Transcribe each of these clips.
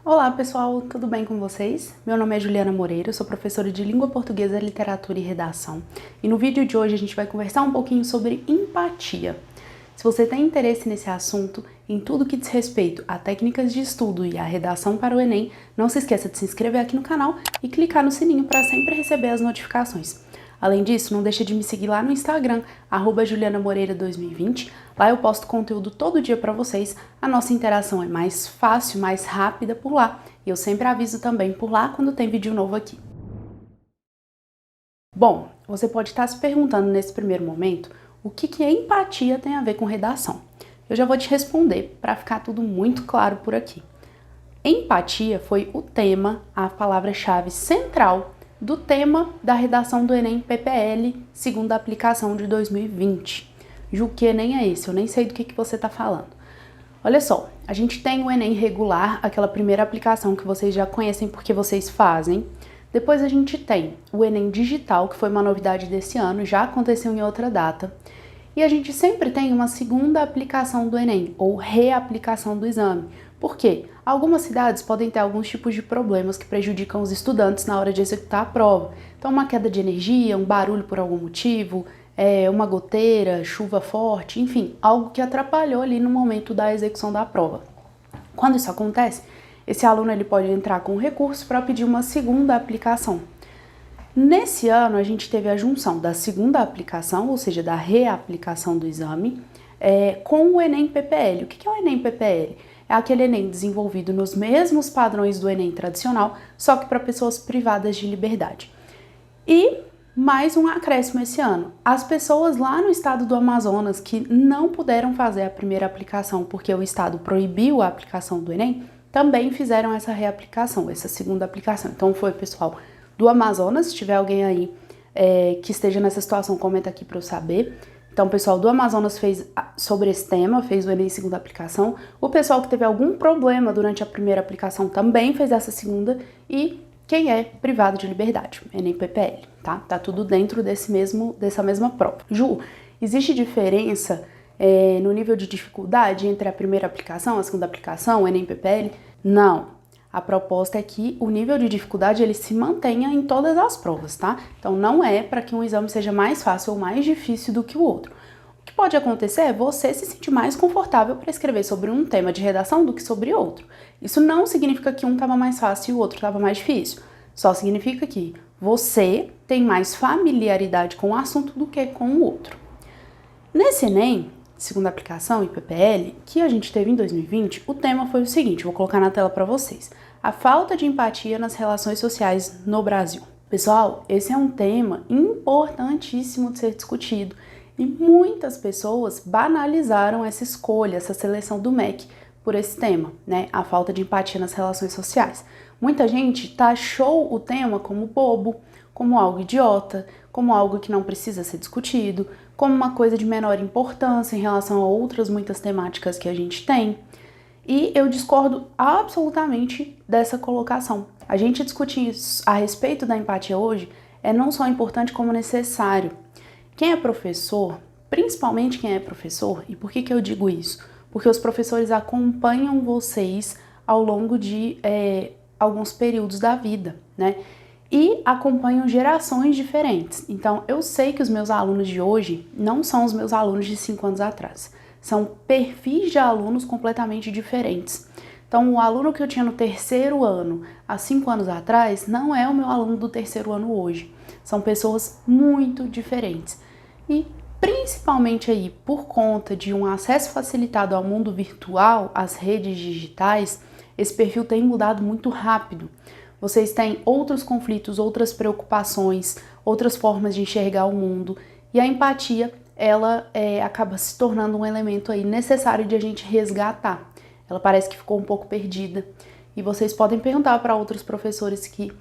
Olá pessoal, tudo bem com vocês? Meu nome é Juliana Moreira, eu sou professora de Língua Portuguesa, Literatura e Redação. E no vídeo de hoje a gente vai conversar um pouquinho sobre empatia. Se você tem interesse nesse assunto, em tudo que diz respeito a técnicas de estudo e a redação para o Enem, não se esqueça de se inscrever aqui no canal e clicar no sininho para sempre receber as notificações. Além disso, não deixe de me seguir lá no Instagram, @julianamoreira2020. Lá eu posto conteúdo todo dia para vocês. A nossa interação é mais fácil, mais rápida por lá. E eu sempre aviso também por lá quando tem vídeo novo aqui. Bom, você pode estar se perguntando nesse primeiro momento o que a empatia tem a ver com redação. Eu já vou te responder para ficar tudo muito claro por aqui. Empatia foi o tema, a palavra-chave central do tema da redação do Enem PPL, segunda aplicação de 2020. Ju, que Enem é esse? Eu nem sei do que você está falando. Olha só, a gente tem o Enem regular, aquela primeira aplicação que vocês já conhecem porque vocês fazem. Depois a gente tem o Enem digital, que foi uma novidade desse ano, já aconteceu em outra data. E a gente sempre tem uma segunda aplicação do Enem, ou reaplicação do exame. Por quê? Algumas cidades podem ter alguns tipos de problemas que prejudicam os estudantes na hora de executar a prova. Então, uma queda de energia, um barulho por algum motivo, uma goteira, chuva forte, enfim, algo que atrapalhou ali no momento da execução da prova. Quando isso acontece, esse aluno ele pode entrar com recurso para pedir uma segunda aplicação. Nesse ano, a gente teve a junção da segunda aplicação, ou seja, da reaplicação do exame, com o Enem PPL. O que é o Enem PPL? É aquele Enem desenvolvido nos mesmos padrões do Enem tradicional, só que para pessoas privadas de liberdade. E mais um acréscimo esse ano. As pessoas lá no estado do Amazonas que não puderam fazer a primeira aplicação porque o estado proibiu a aplicação do Enem, também fizeram essa reaplicação, essa segunda aplicação. Então foi, pessoal, do Amazonas. Se tiver alguém aí que esteja nessa situação, comenta aqui para eu saber. Então, o pessoal do Amazonas fez sobre esse tema, fez o Enem segunda aplicação. O pessoal que teve algum problema durante a primeira aplicação também fez essa segunda. E quem é privado de liberdade, Enem PPL, tá? Tá tudo dentro dessa mesma prova. Ju, existe diferença no nível de dificuldade entre a primeira aplicação, a segunda aplicação, o Enem PPL? Não. A proposta é que o nível de dificuldade ele se mantenha em todas as provas, tá? Então não é para que um exame seja mais fácil ou mais difícil do que o outro. O que pode acontecer é você se sentir mais confortável para escrever sobre um tema de redação do que sobre outro. Isso não significa que um estava mais fácil e o outro estava mais difícil. Só significa que você tem mais familiaridade com o assunto do que com o outro. Nesse Enem, segunda aplicação e PPL, que a gente teve em 2020, o tema foi o seguinte, vou colocar na tela para vocês. A falta de empatia nas relações sociais no Brasil. Pessoal, esse é um tema importantíssimo de ser discutido e muitas pessoas banalizaram essa escolha, essa seleção do MEC por esse tema, né? A falta de empatia nas relações sociais. Muita gente taxou o tema como bobo, como algo idiota, como algo que não precisa ser discutido, como uma coisa de menor importância em relação a outras muitas temáticas que a gente tem. E eu discordo absolutamente dessa colocação. A gente discutir a respeito da empatia hoje é não só importante como necessário. Quem é professor, principalmente quem é professor, e por que eu digo isso? Porque os professores acompanham vocês ao longo de alguns períodos da vida, né? E acompanham gerações diferentes. Então, eu sei que os meus alunos de hoje não são os meus alunos de 5 anos atrás. São perfis de alunos completamente diferentes. Então, o aluno que eu tinha no terceiro ano há 5 anos atrás não é o meu aluno do terceiro ano hoje. São pessoas muito diferentes. E principalmente aí por conta de um acesso facilitado ao mundo virtual, às redes digitais, esse perfil tem mudado muito rápido. Vocês têm outros conflitos, outras preocupações, outras formas de enxergar o mundo e a empatia, ela acaba se tornando um elemento aí necessário de a gente resgatar. Ela parece que ficou um pouco perdida e vocês podem perguntar para outros professores que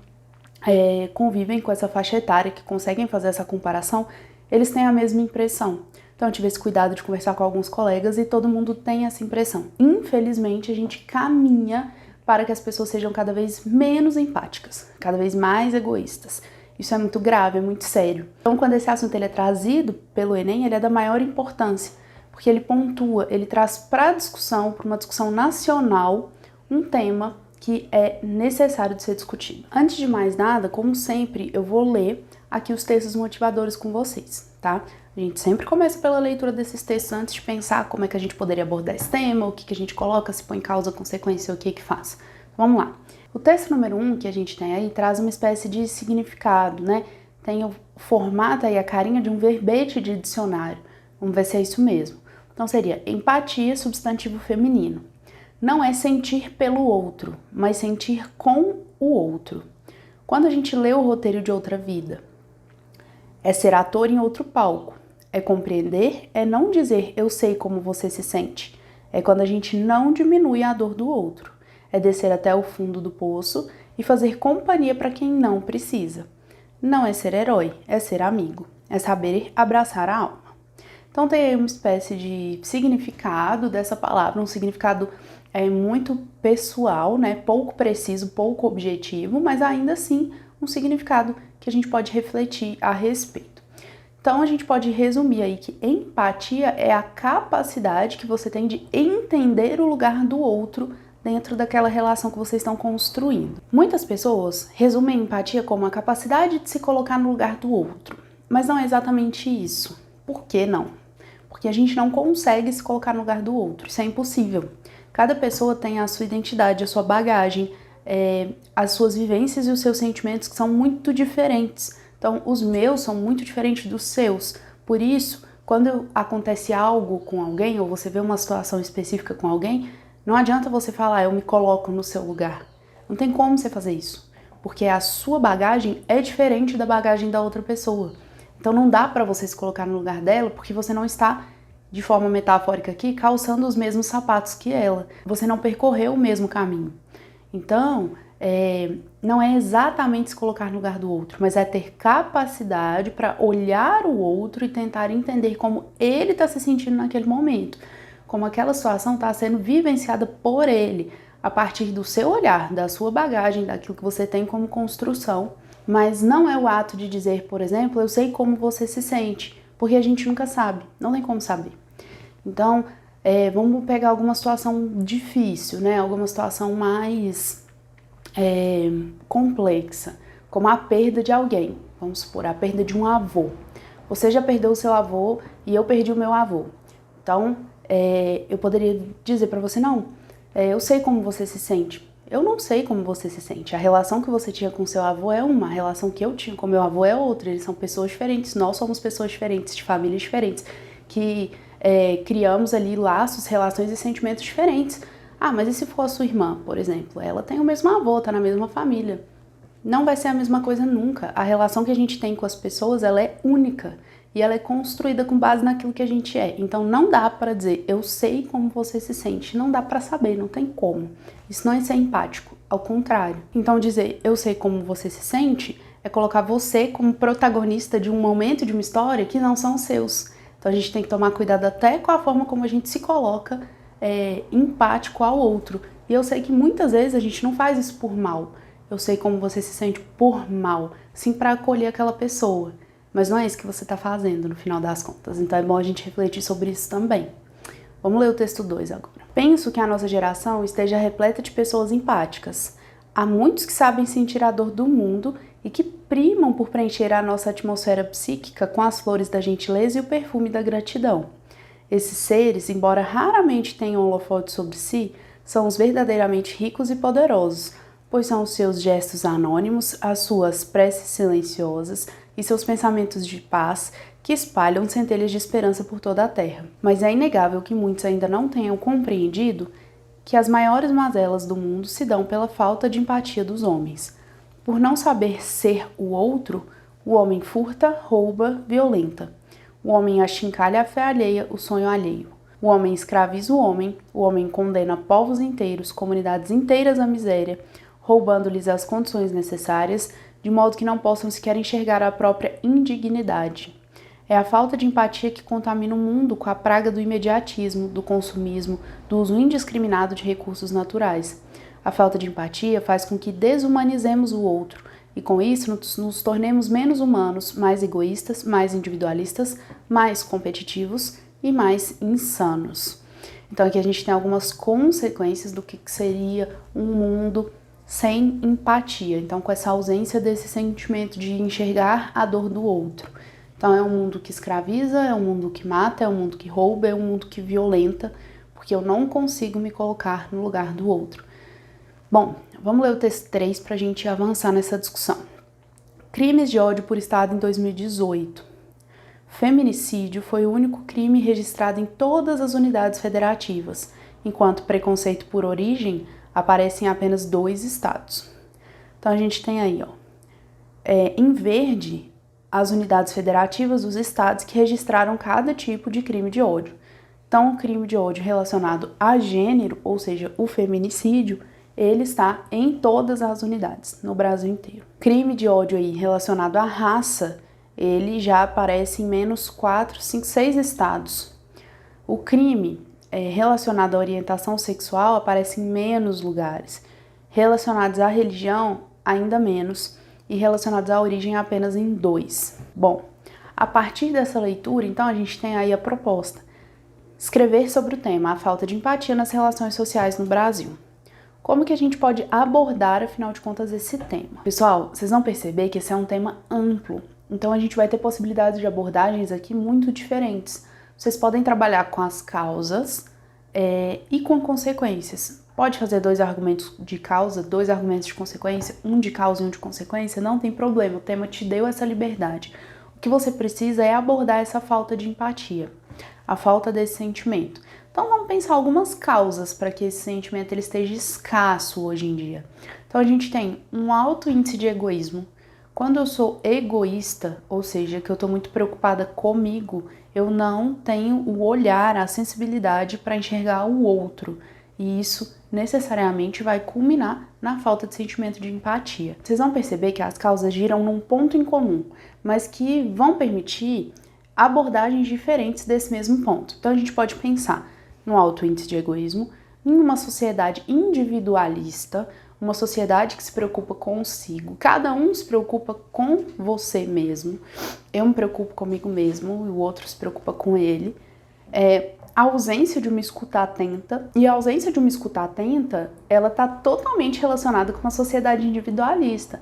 convivem com essa faixa etária, que conseguem fazer essa comparação, eles têm a mesma impressão. Então eu tive esse cuidado de conversar com alguns colegas e todo mundo tem essa impressão. Infelizmente a gente caminha para que as pessoas sejam cada vez menos empáticas, cada vez mais egoístas. Isso é muito grave, é muito sério. Então, quando esse assunto ele é trazido pelo Enem, ele é da maior importância, porque ele pontua, ele traz para a discussão, para uma discussão nacional, um tema que é necessário de ser discutido. Antes de mais nada, como sempre, eu vou ler aqui os textos motivadores com vocês, tá? A gente sempre começa pela leitura desses textos antes de pensar como é que a gente poderia abordar esse tema, o que a gente coloca, se põe causa, consequência, o que faz. Vamos lá. O texto número 1 que a gente tem aí traz uma espécie de significado, né? Tem o formato aí, a carinha de um verbete de dicionário. Vamos ver se é isso mesmo. Então seria empatia, substantivo feminino. Não é sentir pelo outro, mas sentir com o outro. Quando a gente lê o roteiro de outra vida, é ser ator em outro palco. É compreender, é não dizer eu sei como você se sente. É quando a gente não diminui a dor do outro. É descer até o fundo do poço e fazer companhia para quem não precisa. Não é ser herói, é ser amigo. É saber abraçar a alma. Então tem aí uma espécie de significado dessa palavra, um significado muito pessoal, né? Pouco preciso, pouco objetivo, mas ainda assim um significado que a gente pode refletir a respeito. Então a gente pode resumir aí que empatia é a capacidade que você tem de entender o lugar do outro dentro daquela relação que vocês estão construindo. Muitas pessoas resumem empatia como a capacidade de se colocar no lugar do outro, mas não é exatamente isso. Por que não? Porque a gente não consegue se colocar no lugar do outro, isso é impossível. Cada pessoa tem a sua identidade, a sua bagagem, as suas vivências e os seus sentimentos que são muito diferentes. Então, os meus são muito diferentes dos seus. Por isso, quando acontece algo com alguém, ou você vê uma situação específica com alguém, não adianta você falar, eu me coloco no seu lugar. Não tem como você fazer isso, porque a sua bagagem é diferente da bagagem da outra pessoa. Então não dá para você se colocar no lugar dela, porque você não está, de forma metafórica aqui, calçando os mesmos sapatos que ela. Você não percorreu o mesmo caminho. Então, não é exatamente se colocar no lugar do outro, mas é ter capacidade para olhar o outro e tentar entender como ele está se sentindo naquele momento. Como aquela situação está sendo vivenciada por ele, a partir do seu olhar, da sua bagagem, daquilo que você tem como construção. Mas não é o ato de dizer, por exemplo, eu sei como você se sente, porque a gente nunca sabe, não tem como saber. Então, vamos pegar alguma situação difícil, né? Alguma situação mais complexa, como a perda de alguém. Vamos supor, a perda de um avô. Você já perdeu o seu avô e eu perdi o meu avô. Então, eu poderia dizer para você, não, eu sei como você se sente. Eu não sei como você se sente. A relação que você tinha com seu avô é uma, a relação que eu tinha com meu avô é outra. Eles são pessoas diferentes, nós somos pessoas diferentes, de famílias diferentes, que criamos ali laços, relações e sentimentos diferentes. Ah, mas e se for a sua irmã, por exemplo? Ela tem o mesmo avô, tá na mesma família. Não vai ser a mesma coisa nunca. A relação que a gente tem com as pessoas, ela é única. E ela é construída com base naquilo que a gente é. Então não dá para dizer, eu sei como você se sente. Não dá para saber, não tem como. Isso não é ser empático, ao contrário. Então dizer, eu sei como você se sente, é colocar você como protagonista de um momento, de uma história que não são seus. Então a gente tem que tomar cuidado até com a forma como a gente se coloca empático ao outro. E eu sei que muitas vezes a gente não faz isso por mal. Eu sei como você se sente por mal, sim para acolher aquela pessoa. Mas não é isso que você está fazendo no final das contas. Então é bom a gente refletir sobre isso também. Vamos ler o texto 2 agora. Penso que a nossa geração esteja repleta de pessoas empáticas. Há muitos que sabem sentir a dor do mundo e que primam por preencher a nossa atmosfera psíquica com as flores da gentileza e o perfume da gratidão. Esses seres, embora raramente tenham holofote sobre si, são os verdadeiramente ricos e poderosos, pois são os seus gestos anônimos, as suas preces silenciosas e seus pensamentos de paz que espalham centelhas de esperança por toda a terra. Mas é inegável que muitos ainda não tenham compreendido que as maiores mazelas do mundo se dão pela falta de empatia dos homens. Por não saber ser o outro, o homem furta, rouba, violenta. O homem achincalha a fé alheia, o sonho alheio. O homem escraviza o homem condena povos inteiros, comunidades inteiras à miséria, roubando-lhes as condições necessárias, de modo que não possam sequer enxergar a própria indignidade. É a falta de empatia que contamina o mundo com a praga do imediatismo, do consumismo, do uso indiscriminado de recursos naturais. A falta de empatia faz com que desumanizemos o outro, e com isso nos tornemos menos humanos, mais egoístas, mais individualistas, mais competitivos e mais insanos. Então aqui a gente tem algumas consequências do que seria um mundo sem empatia. Então com essa ausência desse sentimento de enxergar a dor do outro. Então é um mundo que escraviza, é um mundo que mata, é um mundo que rouba, é um mundo que violenta, porque eu não consigo me colocar no lugar do outro. Bom, vamos ler o texto 3 para a gente avançar nessa discussão. Crimes de ódio por Estado em 2018. Feminicídio foi o único crime registrado em todas as unidades federativas, enquanto preconceito por origem aparece em apenas 2 estados. Então a gente tem aí, em verde, as unidades federativas dos estados que registraram cada tipo de crime de ódio. Então, o crime de ódio relacionado a gênero, ou seja, o feminicídio, ele está em todas as unidades, no Brasil inteiro. Crime de ódio aí relacionado à raça, ele já aparece em menos 4, 5, 6 estados. O crime relacionado à orientação sexual aparece em menos lugares. Relacionados à religião, ainda menos. E relacionados à origem, apenas em 2. Bom, a partir dessa leitura, então, a gente tem aí a proposta. Escrever sobre o tema, a falta de empatia nas relações sociais no Brasil. Como que a gente pode abordar, afinal de contas, esse tema? Pessoal, vocês vão perceber que esse é um tema amplo, então a gente vai ter possibilidades de abordagens aqui muito diferentes. Vocês podem trabalhar com as causas e com consequências. Pode fazer 2 argumentos de causa, 2 argumentos de consequência, um de causa e um de consequência, não tem problema, o tema te deu essa liberdade. O que você precisa é abordar essa falta de empatia, a falta desse sentimento. Então vamos pensar algumas causas para que esse sentimento ele esteja escasso hoje em dia. Então a gente tem um alto índice de egoísmo. Quando eu sou egoísta, ou seja, que eu estou muito preocupada comigo, eu não tenho o olhar, a sensibilidade para enxergar o outro. E isso necessariamente vai culminar na falta de sentimento de empatia. Vocês vão perceber que as causas giram num ponto em comum, mas que vão permitir abordagens diferentes desse mesmo ponto. Então a gente pode pensar no alto índice de egoísmo, em uma sociedade individualista, uma sociedade que se preocupa consigo. Cada um se preocupa com você mesmo. Eu me preocupo comigo mesmo e o outro se preocupa com ele. A ausência de uma escuta atenta. E a ausência de uma escuta atenta, ela está totalmente relacionada com uma sociedade individualista.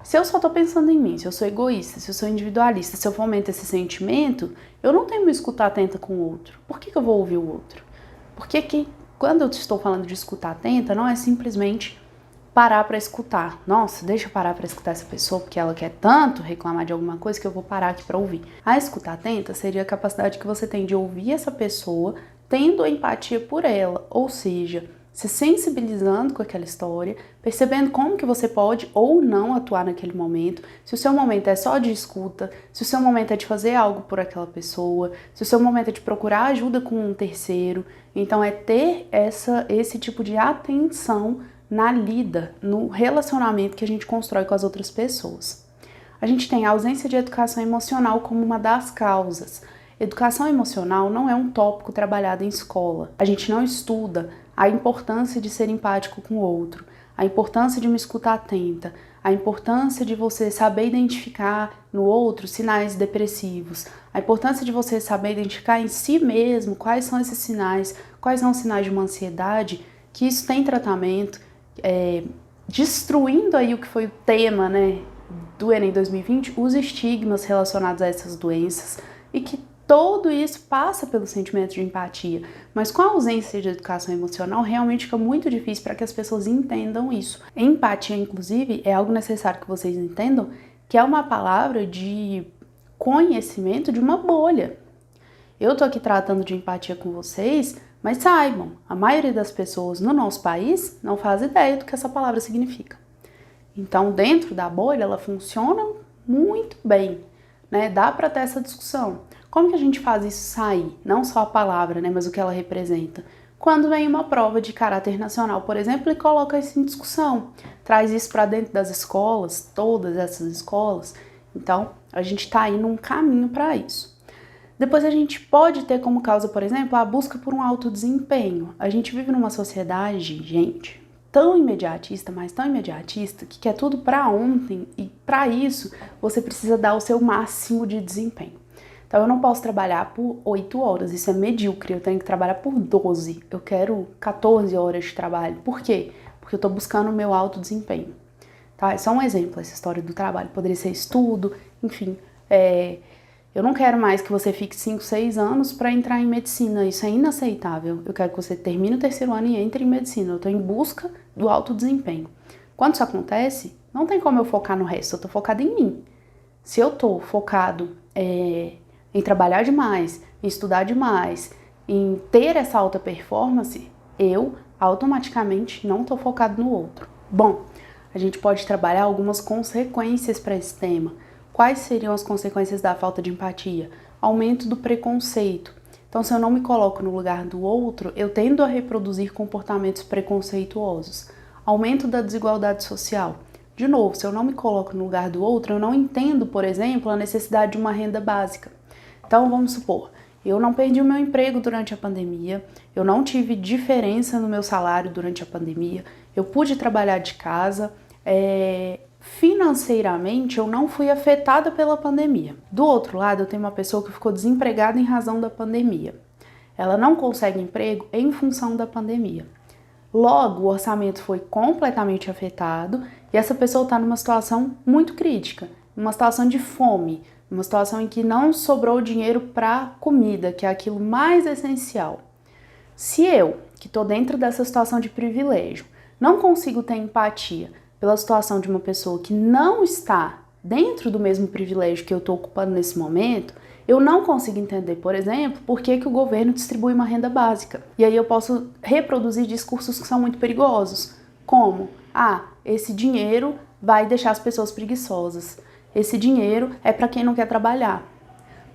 Se eu só estou pensando em mim, se eu sou egoísta, se eu sou individualista, se eu fomento esse sentimento, eu não tenho uma escuta atenta com o outro. Por que eu vou ouvir o outro? Porque quando eu estou falando de escuta atenta, não é simplesmente parar para escutar. Nossa, deixa eu parar para escutar essa pessoa porque ela quer tanto reclamar de alguma coisa que eu vou parar aqui para ouvir. A escuta atenta seria a capacidade que você tem de ouvir essa pessoa tendo empatia por ela, ou seja, se sensibilizando com aquela história, percebendo como que você pode ou não atuar naquele momento, se o seu momento é só de escuta, se o seu momento é de fazer algo por aquela pessoa, se o seu momento é de procurar ajuda com um terceiro. Então é ter esse tipo de atenção na lida, no relacionamento que a gente constrói com as outras pessoas. A gente tem a ausência de educação emocional como uma das causas. Educação emocional não é um tópico trabalhado em escola. A gente não estuda a importância de ser empático com o outro, a importância de uma escuta atenta, a importância de você saber identificar no outro sinais depressivos, a importância de você saber identificar em si mesmo quais são esses sinais, quais são os sinais de uma ansiedade, que isso tem tratamento, destruindo aí o que foi o tema, do Enem 2020, os estigmas relacionados a essas doenças, e que tudo isso passa pelo sentimento de empatia, mas com a ausência de educação emocional realmente fica muito difícil para que as pessoas entendam isso. Empatia, inclusive, é algo necessário que vocês entendam, que é uma palavra de conhecimento de uma bolha. Eu tô aqui tratando de empatia com vocês, mas saibam, a maioria das pessoas no nosso país não faz ideia do que essa palavra significa. Então, dentro da bolha, ela funciona muito bem, Dá para ter essa discussão. Como que a gente faz isso sair? Não só a palavra, mas o que ela representa. Quando vem uma prova de caráter nacional, por exemplo, e coloca isso em discussão, traz isso para dentro das escolas, todas essas escolas. Então, a gente está aí num caminho para isso. Depois a gente pode ter como causa, por exemplo, a busca por um alto desempenho. A gente vive numa sociedade, gente, tão imediatista, mas tão imediatista, que quer tudo para ontem, e para isso você precisa dar o seu máximo de desempenho. Então eu não posso trabalhar por 8 horas, isso é medíocre, eu tenho que trabalhar por 12. Eu quero 14 horas de trabalho. Por quê? Porque eu estou buscando o meu alto desempenho. Tá? É só um exemplo essa história do trabalho. Poderia ser estudo, enfim. Eu não quero mais que você fique 5, 6 anos para entrar em medicina. Isso é inaceitável. Eu quero que você termine o terceiro ano e entre em medicina. Eu estou em busca do alto desempenho. Quando isso acontece, não tem como eu focar no resto. Eu estou focada em mim. Se eu estou focado em trabalhar demais, em estudar demais, em ter essa alta performance, eu automaticamente não estou focado no outro. Bom, a gente pode trabalhar algumas consequências para esse tema. Quais seriam as consequências da falta de empatia? Aumento do preconceito. Então, se eu não me coloco no lugar do outro, eu tendo a reproduzir comportamentos preconceituosos. Aumento da desigualdade social. De novo, se eu não me coloco no lugar do outro, eu não entendo, por exemplo, a necessidade de uma renda básica. Então, vamos supor, eu não perdi o meu emprego durante a pandemia, eu não tive diferença no meu salário durante a pandemia, eu pude trabalhar de casa, financeiramente eu não fui afetada pela pandemia. Do outro lado, eu tenho uma pessoa que ficou desempregada em razão da pandemia. Ela não consegue emprego em função da pandemia. Logo, o orçamento foi completamente afetado e essa pessoa está numa situação muito crítica, numa situação de fome, numa situação em que não sobrou dinheiro para comida, que é aquilo mais essencial. Se eu, que estou dentro dessa situação de privilégio, não consigo ter empatia pela situação de uma pessoa que não está dentro do mesmo privilégio que eu estou ocupando nesse momento, eu não consigo entender, por exemplo, por que o governo distribui uma renda básica. E aí eu posso reproduzir discursos que são muito perigosos, como, esse dinheiro vai deixar as pessoas preguiçosas, esse dinheiro é para quem não quer trabalhar.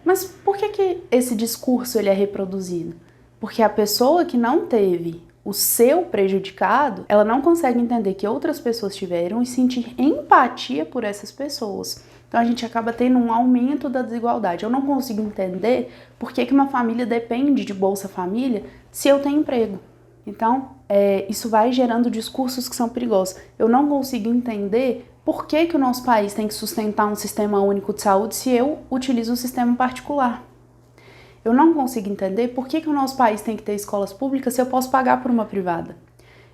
Mas por que esse discurso ele é reproduzido? Porque a pessoa que não teve o seu prejudicado, ela não consegue entender que outras pessoas tiveram e sentir empatia por essas pessoas. Então a gente acaba tendo um aumento da desigualdade. Eu não consigo entender por que uma família depende de Bolsa Família se eu tenho emprego. Então isso vai gerando discursos que são perigosos. Eu não consigo entender por que o nosso país tem que sustentar um sistema único de saúde se eu utilizo um sistema particular. Eu não consigo entender por que o nosso país tem que ter escolas públicas se eu posso pagar por uma privada.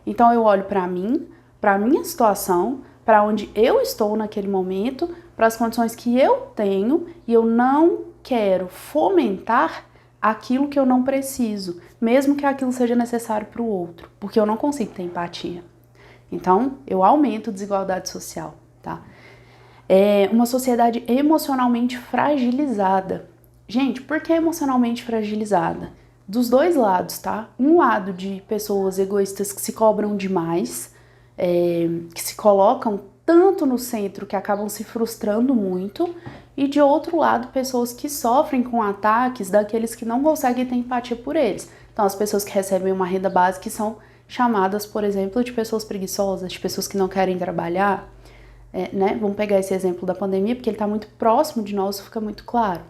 Então eu olho para mim, para a minha situação, para onde eu estou naquele momento, para as condições que eu tenho e eu não quero fomentar aquilo que eu não preciso, mesmo que aquilo seja necessário para o outro, porque eu não consigo ter empatia. Então eu aumento a desigualdade social, tá? É uma sociedade emocionalmente fragilizada. Gente, por que emocionalmente fragilizada? Dos dois lados, tá? Um lado de pessoas egoístas que se cobram demais, que se colocam tanto no centro que acabam se frustrando muito, e de outro lado, pessoas que sofrem com ataques daqueles que não conseguem ter empatia por eles. Então, as pessoas que recebem uma renda básica são chamadas, por exemplo, de pessoas preguiçosas, de pessoas que não querem trabalhar, né? Vamos pegar esse exemplo da pandemia, porque ele está muito próximo de nós, fica muito claro.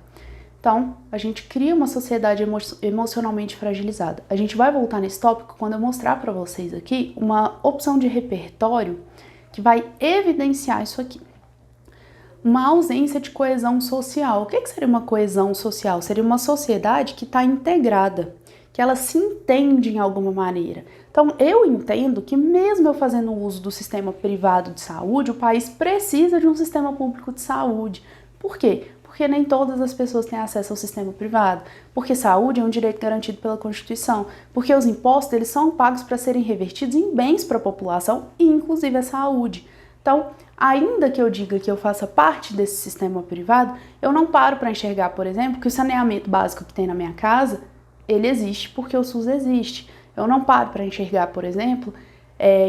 Então, a gente cria uma sociedade emocionalmente fragilizada. A gente vai voltar nesse tópico quando eu mostrar para vocês aqui uma opção de repertório que vai evidenciar isso aqui. Uma ausência de coesão social. O que seria uma coesão social? Seria uma sociedade que está integrada, que ela se entende em alguma maneira. Então, eu entendo que mesmo eu fazendo uso do sistema privado de saúde, o país precisa de um sistema público de saúde. Por quê? Porque nem todas as pessoas têm acesso ao sistema privado, porque saúde é um direito garantido pela Constituição, porque os impostos eles são pagos para serem revertidos em bens para a população, inclusive a saúde. Então, ainda que eu diga que eu faça parte desse sistema privado, eu não paro para enxergar, por exemplo, que o saneamento básico que tem na minha casa, ele existe porque o SUS existe. Eu não paro para enxergar, por exemplo,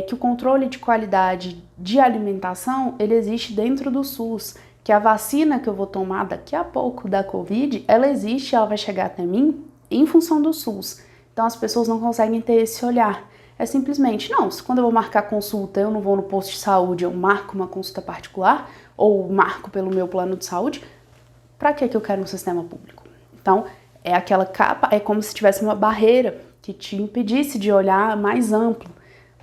que o controle de qualidade de alimentação, ele existe dentro do SUS, que a vacina que eu vou tomar daqui a pouco da Covid, ela existe, ela vai chegar até mim em função do SUS. Então as pessoas não conseguem ter esse olhar. É simplesmente, não, se quando eu vou marcar consulta, eu não vou no posto de saúde, eu marco uma consulta particular, ou marco pelo meu plano de saúde, para que eu quero um sistema público? Então, é aquela capa, é como se tivesse uma barreira que te impedisse de olhar mais amplo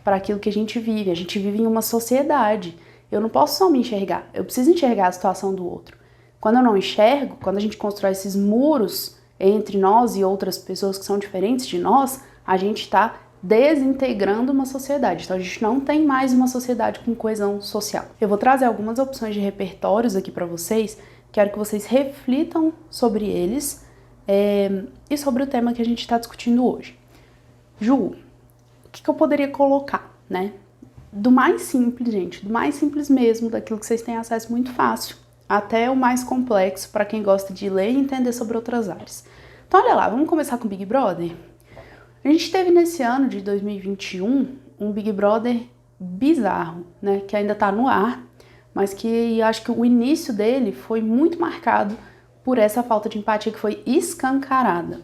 para aquilo que a gente vive. A gente vive em uma sociedade. Eu não posso só me enxergar, eu preciso enxergar a situação do outro. Quando eu não enxergo, quando a gente constrói esses muros entre nós e outras pessoas que são diferentes de nós, a gente está desintegrando uma sociedade. Então a gente não tem mais uma sociedade com coesão social. Eu vou trazer algumas opções de repertórios aqui para vocês, quero que vocês reflitam sobre eles e sobre o tema que a gente está discutindo hoje. Ju, o que eu poderia colocar, né? Do mais simples, gente, do mais simples mesmo, daquilo que vocês têm acesso muito fácil, até o mais complexo para quem gosta de ler e entender sobre outras áreas. Então olha lá, vamos começar com o Big Brother? A gente teve nesse ano de 2021 um Big Brother bizarro, né? Que ainda tá no ar, mas que acho que o início dele foi muito marcado por essa falta de empatia que foi escancarada.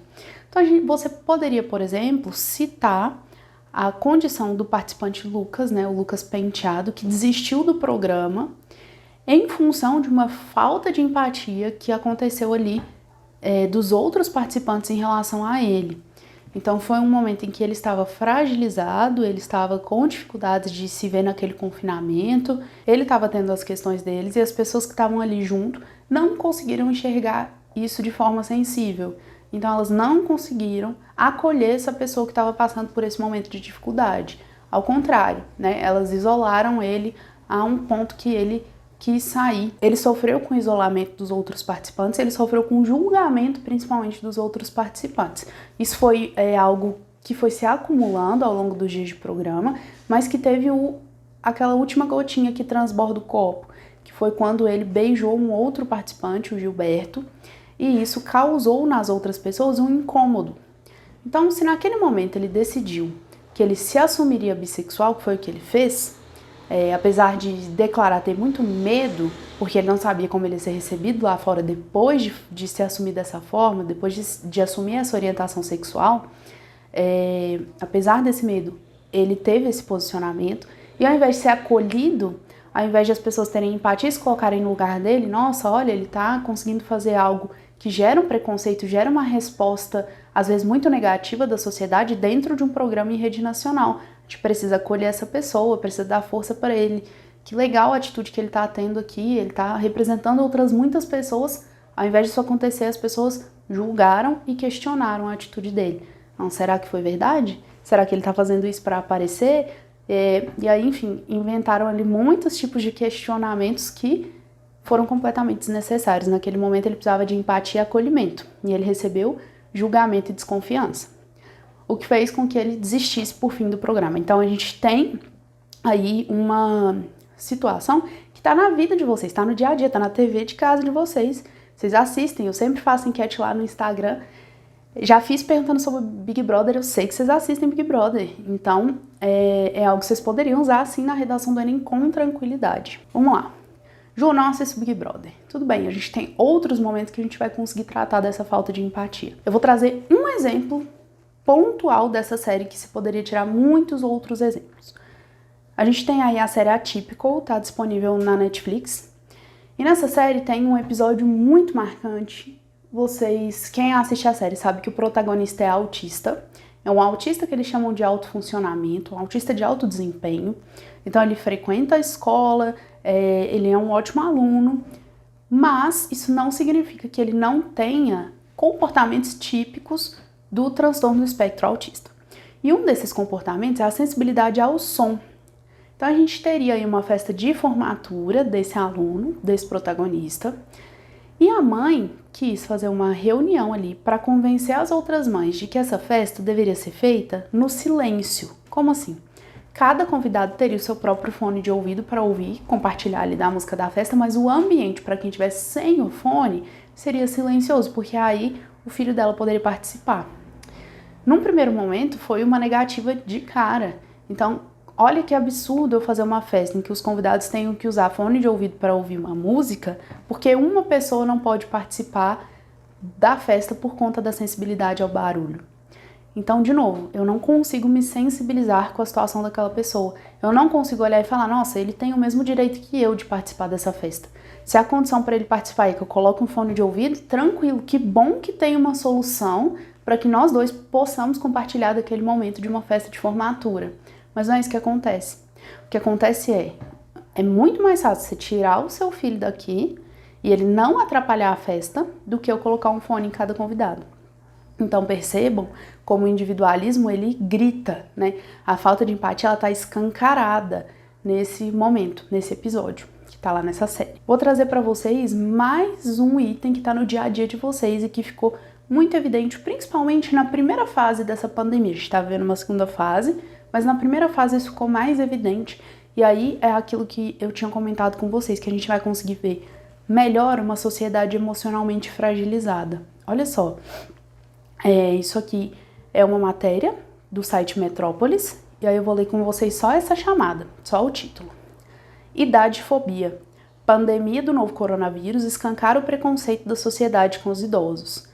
Então você poderia, por exemplo, citar a condição do participante Lucas, né? O Lucas Penteado, que desistiu do programa em função de uma falta de empatia que aconteceu ali dos outros participantes em relação a ele. Então foi um momento em que ele estava fragilizado, ele estava com dificuldades de se ver naquele confinamento, ele estava tendo as questões deles e as pessoas que estavam ali junto não conseguiram enxergar isso de forma sensível. Então elas não conseguiram acolher essa pessoa que estava passando por esse momento de dificuldade. Ao contrário, né? Elas isolaram ele a um ponto que ele quis sair. Ele sofreu com o isolamento dos outros participantes, ele sofreu com o julgamento principalmente dos outros participantes. Isso foi algo que foi se acumulando ao longo dos dias de programa, mas que teve aquela última gotinha que transborda o copo, que foi quando ele beijou um outro participante, o Gilberto, e isso causou nas outras pessoas um incômodo. Então, se naquele momento ele decidiu que ele se assumiria bissexual, que foi o que ele fez, apesar de declarar ter muito medo, porque ele não sabia como ele ia ser recebido lá fora depois de se assumir dessa forma, depois de assumir essa orientação sexual, apesar desse medo, ele teve esse posicionamento, e ao invés de ser acolhido, ao invés de as pessoas terem empatia e se colocarem no lugar dele, nossa, olha, ele tá conseguindo fazer algo que gera um preconceito, gera uma resposta, às vezes muito negativa da sociedade dentro de um programa em rede nacional. A gente precisa acolher essa pessoa, precisa dar força para ele. Que legal a atitude que ele está tendo aqui, ele está representando outras muitas pessoas. Ao invés disso acontecer, as pessoas julgaram e questionaram a atitude dele. Não, será que foi verdade? Será que ele está fazendo isso para aparecer? E aí, enfim, inventaram ali muitos tipos de questionamentos que foram completamente desnecessários. Naquele momento ele precisava de empatia e acolhimento, e ele recebeu julgamento e desconfiança, o que fez com que ele desistisse por fim do programa. Então a gente tem aí uma situação que está na vida de vocês, está no dia a dia, está na TV de casa de vocês. Vocês assistem, eu sempre faço enquete lá no Instagram. Já fiz perguntando sobre Big Brother, eu sei que vocês assistem Big Brother. Então é algo que vocês poderiam usar assim na redação do Enem com tranquilidade. Vamos lá. Ju, não assisto Big Brother. Tudo bem, a gente tem outros momentos que a gente vai conseguir tratar dessa falta de empatia. Eu vou trazer um exemplo pontual dessa série que se poderia tirar muitos outros exemplos. A gente tem aí a série Atypical, tá disponível na Netflix. E nessa série tem um episódio muito marcante. Quem assiste a série sabe que o protagonista é autista. É um autista que eles chamam de alto funcionamento, um autista de alto desempenho. Então ele frequenta a escola, ele é um ótimo aluno, mas isso não significa que ele não tenha comportamentos típicos do transtorno do espectro autista. E um desses comportamentos é a sensibilidade ao som. Então a gente teria aí uma festa de formatura desse aluno, desse protagonista, e a mãe quis fazer uma reunião ali para convencer as outras mães de que essa festa deveria ser feita no silêncio. Como assim? Cada convidado teria o seu próprio fone de ouvido para ouvir, compartilhar ali da música da festa, mas o ambiente para quem estivesse sem o fone seria silencioso, porque aí o filho dela poderia participar. Num primeiro momento foi uma negativa de cara. Então, olha que absurdo eu fazer uma festa em que os convidados tenham que usar fone de ouvido para ouvir uma música, porque uma pessoa não pode participar da festa por conta da sensibilidade ao barulho. Então, de novo, eu não consigo me sensibilizar com a situação daquela pessoa. Eu não consigo olhar e falar, nossa, ele tem o mesmo direito que eu de participar dessa festa. Se a condição para ele participar é que eu coloque um fone de ouvido, tranquilo, que bom que tem uma solução para que nós dois possamos compartilhar daquele momento de uma festa de formatura. Mas não é isso que acontece. O que acontece é muito mais fácil você tirar o seu filho daqui e ele não atrapalhar a festa do que eu colocar um fone em cada convidado. Então percebam como o individualismo ele grita, né? A falta de empatia ela tá escancarada nesse momento, nesse episódio que tá lá nessa série. Vou trazer para vocês mais um item que tá no dia a dia de vocês e que ficou muito evidente, principalmente na primeira fase dessa pandemia. A gente tá vendo uma segunda fase, mas na primeira fase isso ficou mais evidente. E aí é aquilo que eu tinha comentado com vocês, que a gente vai conseguir ver melhor uma sociedade emocionalmente fragilizada. Olha só, isso aqui é uma matéria do site Metrópolis, e aí eu vou ler com vocês só essa chamada, só o título. Idadefobia. Pandemia do novo coronavírus escancara o preconceito da sociedade com os idosos.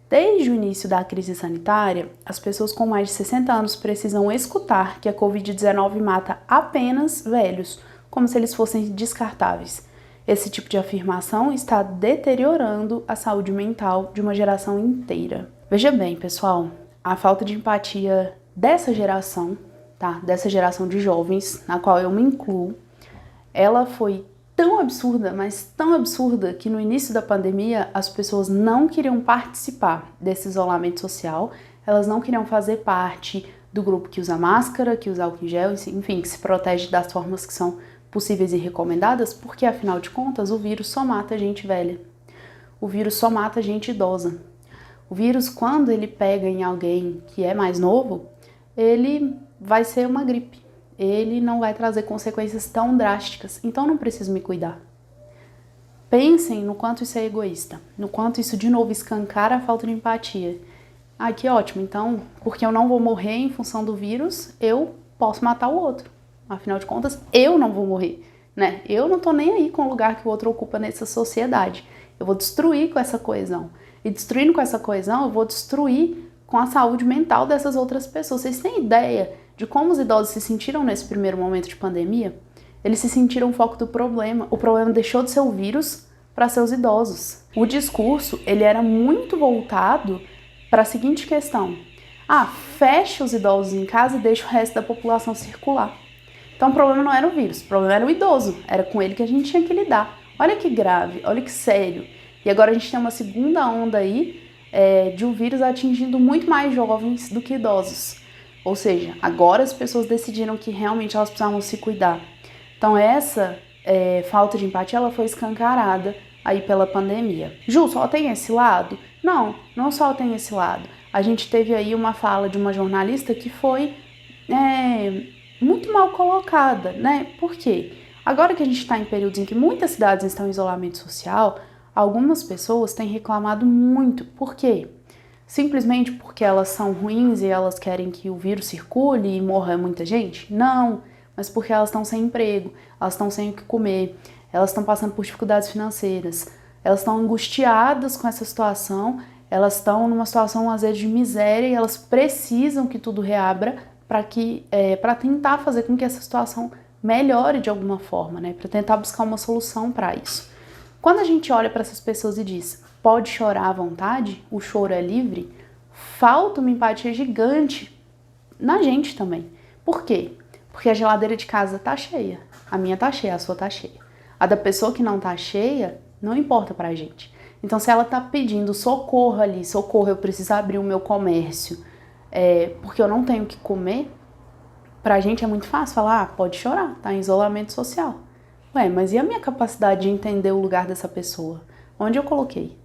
Desde o início da crise sanitária, as pessoas com mais de 60 anos precisam escutar que a Covid-19 mata apenas velhos, como se eles fossem descartáveis. Esse tipo de afirmação está deteriorando a saúde mental de uma geração inteira. Veja bem, pessoal, a falta de empatia dessa geração, tá? Dessa geração de jovens, na qual eu me incluo, ela foi tão absurda, mas tão absurda, que no início da pandemia as pessoas não queriam participar desse isolamento social, elas não queriam fazer parte do grupo que usa máscara, que usa álcool em gel, enfim, que se protege das formas que são possíveis e recomendadas, porque afinal de contas o vírus só mata gente velha, o vírus só mata gente idosa. O vírus, quando ele pega em alguém que é mais novo, ele vai ser uma gripe. Ele não vai trazer consequências tão drásticas, então não preciso me cuidar. Pensem no quanto isso é egoísta, no quanto isso de novo escancara a falta de empatia. Ah, que ótimo, então, porque eu não vou morrer em função do vírus, eu posso matar o outro. Afinal de contas, eu não vou morrer, né? Eu não tô nem aí com o lugar que o outro ocupa nessa sociedade. Eu vou destruir com essa coesão. E destruindo com essa coesão, eu vou destruir com a saúde mental dessas outras pessoas. Vocês têm ideia de como os idosos se sentiram nesse primeiro momento de pandemia? Eles se sentiram o foco do problema. O problema deixou de ser o vírus para ser os idosos. O discurso, ele era muito voltado para a seguinte questão. Fecha os idosos em casa e deixa o resto da população circular. Então o problema não era o vírus, o problema era o idoso. Era com ele que a gente tinha que lidar. Olha que grave, olha que sério. E agora a gente tem uma segunda onda aí de um vírus atingindo muito mais jovens do que idosos. Ou seja, agora as pessoas decidiram que realmente elas precisavam se cuidar. Então essa falta de empatia ela foi escancarada aí pela pandemia. Ju, só tem esse lado? Não, não só tem esse lado. A gente teve aí uma fala de uma jornalista que foi muito mal colocada, né? Por quê? Agora que a gente está em períodos em que muitas cidades estão em isolamento social, algumas pessoas têm reclamado muito. Por quê? Simplesmente porque elas são ruins e elas querem que o vírus circule e morra muita gente? Não, mas porque elas estão sem emprego, elas estão sem o que comer, elas estão passando por dificuldades financeiras, elas estão angustiadas com essa situação, elas estão numa situação às vezes de miséria e elas precisam que tudo reabra para tentar fazer com que essa situação melhore de alguma forma, né? Para tentar buscar uma solução para isso. Quando a gente olha para essas pessoas e diz, pode chorar à vontade, o choro é livre, falta uma empatia gigante na gente também. Por quê? Porque a geladeira de casa tá cheia, a minha tá cheia, a sua tá cheia. A da pessoa que não tá cheia, não importa pra gente. Então se ela tá pedindo socorro ali, socorro, eu preciso abrir o meu comércio, porque eu não tenho o que comer, pra gente é muito fácil falar, pode chorar, tá em isolamento social. Ué, mas e a minha capacidade de entender o lugar dessa pessoa? Onde eu coloquei?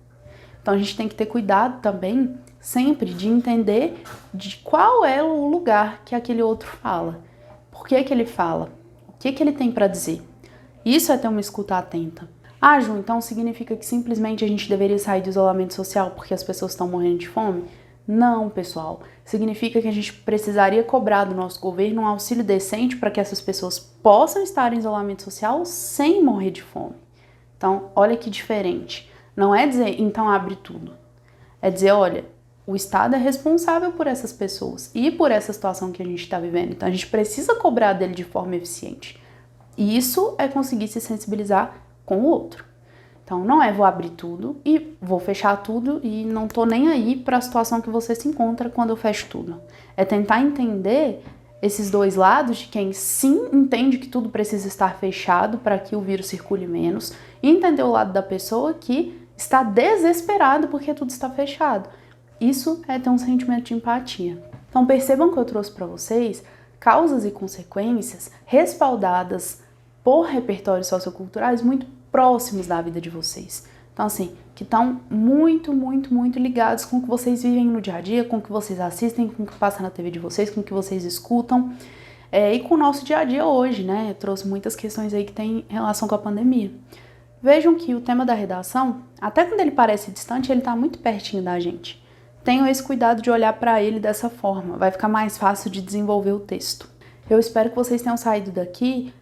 Então a gente tem que ter cuidado também, sempre, de entender de qual é o lugar que aquele outro fala. Por que que ele fala? O que que ele tem pra dizer? Isso é ter uma escuta atenta. Ah, Ju, então significa que simplesmente a gente deveria sair do isolamento social porque as pessoas estão morrendo de fome? Não, pessoal. Significa que a gente precisaria cobrar do nosso governo um auxílio decente para que essas pessoas possam estar em isolamento social sem morrer de fome. Então, olha que diferente. Não é dizer, então abre tudo. É dizer, olha, o Estado é responsável por essas pessoas e por essa situação que a gente está vivendo. Então, a gente precisa cobrar dele de forma eficiente. E isso é conseguir se sensibilizar com o outro. Então, não é vou abrir tudo e vou fechar tudo e não tô nem aí para a situação que você se encontra quando eu fecho tudo. É tentar entender esses dois lados, de quem sim entende que tudo precisa estar fechado para que o vírus circule menos, e entender o lado da pessoa que está desesperado porque tudo está fechado. Isso é ter um sentimento de empatia. Então percebam que eu trouxe para vocês causas e consequências respaldadas por repertórios socioculturais muito próximos da vida de vocês. Então assim, que estão muito ligados com o que vocês vivem no dia a dia, com o que vocês assistem, com o que passa na TV de vocês, com o que vocês escutam, e com o nosso dia a dia hoje, né? Eu trouxe muitas questões aí que têm relação com a pandemia. Vejam que o tema da redação, até quando ele parece distante, ele está muito pertinho da gente. Tenham esse cuidado de olhar para ele dessa forma, vai ficar mais fácil de desenvolver o texto. Eu espero que vocês tenham saído daqui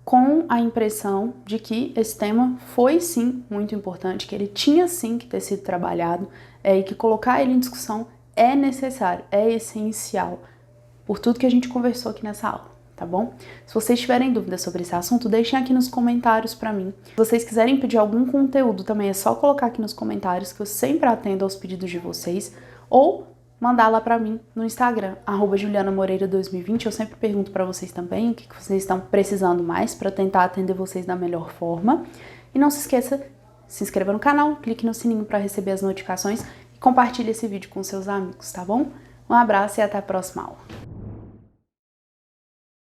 com a impressão de que esse tema foi sim muito importante, que ele tinha sim que ter sido trabalhado, e que colocar ele em discussão é necessário, é essencial, por tudo que a gente conversou aqui nessa aula, tá bom? Se vocês tiverem dúvidas sobre esse assunto, deixem aqui nos comentários para mim. Se vocês quiserem pedir algum conteúdo, também é só colocar aqui nos comentários, que eu sempre atendo aos pedidos de vocês, ou mandar lá para mim no Instagram, @JulianaMoreira2020. Eu sempre pergunto para vocês também o que vocês estão precisando mais para tentar atender vocês da melhor forma. E não se esqueça, se inscreva no canal, clique no sininho para receber as notificações e compartilhe esse vídeo com seus amigos, tá bom? Um abraço e até a próxima aula.